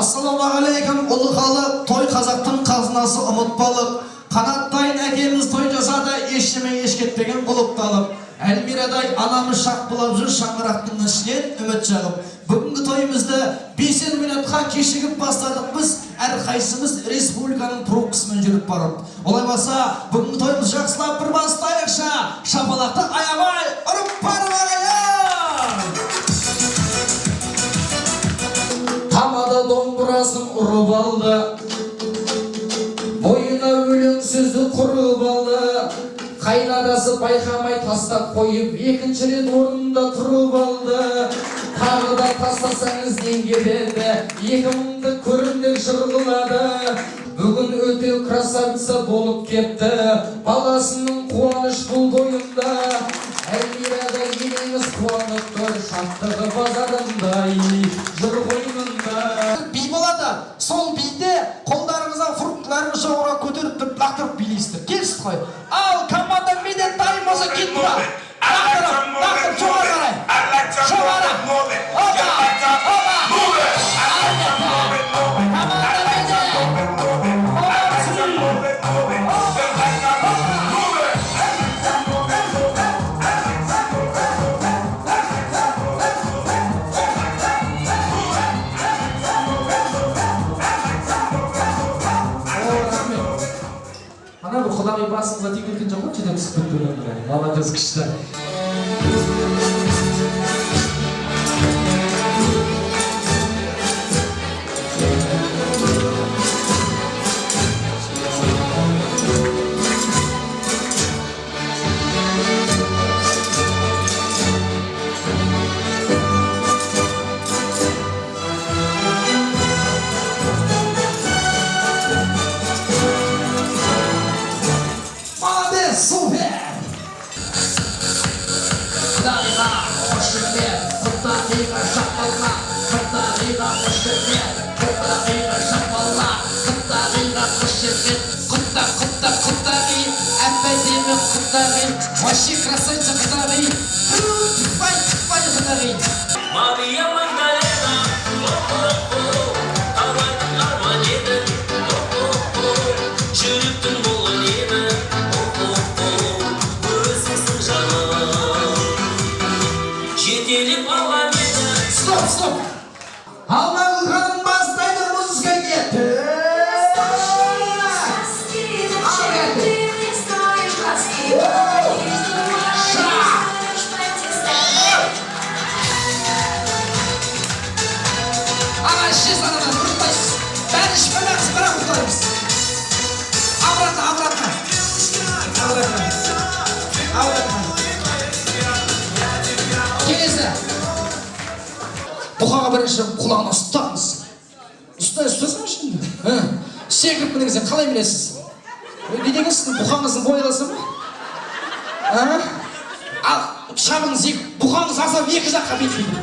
Ассалаумағалейкум, ұлы халық, той қазақтың қазынасы ұмытпалық. Қанаттайын әкеміз той жасады, ешіме ешкетпеген құлыпталып. Әлмирадай анамыз шақ бұлап жүр шаңырақтың ішінен үміт жағып. Бүгінгі тойымызды 5 минутқа кешігіп бастадық біз, әрқайсымыз республиканың трубкасымен жүріп барып. Олай болса, бүгінгі тойымыз жақсылап бір бастайықшы, шапалақты аямай, ұрып барып ағайын! Тамада домбырасын ұрып алды, бойына өлең сөзді құрып алды. Қайнадасы байқамай тастап қойып, екінші рет орнында тұрып алды. Тағы да тастасаңыз нең келеді, 2000-ді көрімдік жырғылады. Бүгін өте красавица болып кетті, баласының қуаныш бұл бойында. Әлмирада енеңіз қуанып тұр, шаттығы базарындай жыр қойнында. Би болады, сол биде қолдарыңызға фруктыларыңыз жоғыра көтеріп тұрып, лақтырып билейсіздер. Келсіз қой. Ал команда биде дайын болса кет бұра. Лақтырып жоғары қарай. Жоғары. Ана бұл құдағи басыңызға тек өткен жоқ, жетем сұқпет бөлімді. Молодец күшті. Вообще красавица Катарин. Тупай Катарин. Мария Магдалена. Арманның арман еді. Жүректің болын еді. Өзіңсің жаным. Жетелеп алған еді. Стоп. Алмағыл ханым бастайды музыка кетті. Бұқаға бірінші құлағына ұстаңыз. Ұстайсың үшінде? Секіріп мініңізден қалай білесіз? Не деген сіздің бұқаңыздың бойы аласы ма? Ал шабыңыз бұқаңыз азап екі жаққа бетпейді.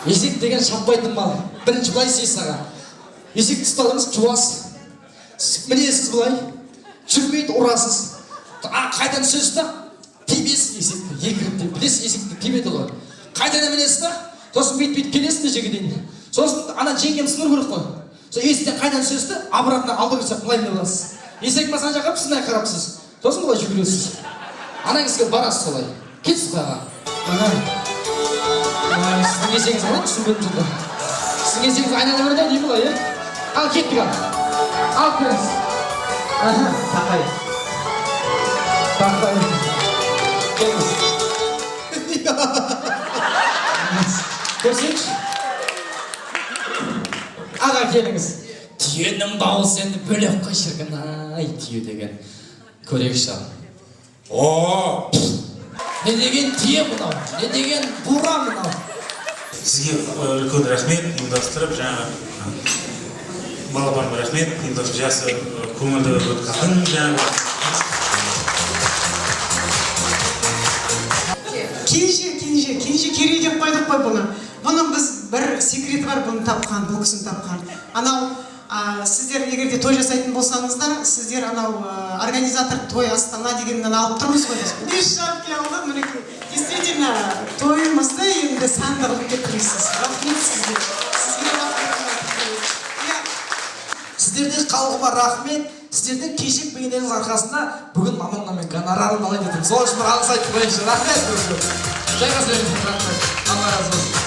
Есек деген шаппайтын мал. Бірінші бұлай сейсіз аға. Есекті ұстадыңыз жуас. Мінесіз бұлай. Жүрмейді ұрасыз. Қайдан сөзді тибесіз есекті. Екіріпті білесіз есекті тибеді ғой. Қайдан мінесіз да? Сосын бейт келесіз де жегеден. Сосын ана жеңген сыныр көріп қой. Сосын есектен қайдан сөзді абыратына алды көрсек бұлай міне боласыз. Есек масаң жақап сынай қарапсыз. Сосын бұлай жүгіресіз. Ана кісіге барасыз солай. Кетсіз қой аға. Сіздің есегіңіз қалай түсінбедім жылда. Сіздің есегіңіз айнала көрді не бұлай, Ал кеттік ал. Ал көріңіз. Тақай. Келіңіз. Көрсеңші. Аға келіңіз. Түйенің дауысы енді бөлек қой шіркін. Ай, түйе деген. Көрекші ал. Не деген түйе мұнау? Не деген бура мұнау? Сізге үлкен рахмет, ұйымдастырып, жаңа балапаным рахмет, ұйымдастырып жасы көңілді өткіздің, жаңа. Кенже керек деп қойдық қой бұны. Бұның біз бір секреті бар, бұны тапқан, бұл кісіні тапқан. Анау Сіздер егерде той жасайтын болсаңыздар, сіздер анау организатор той Астана дегеннен алып тұрмыз ғой. Бес шарт алды, мінекей. Действительно, тойымызды енді сәнді қылып кетіресіз. Рахмет сізге. Сізге рахмет. Сіздерде қалғыма рахмет. Сіздердің кешек бейнеңіз арқасында бүгін мамамнан гонорарын алайын дедім. Сол үшін бір алғыс айтып қояйыншы. Рахмет. Жайғас беріңіз. Рахмет. Алла разы болсын.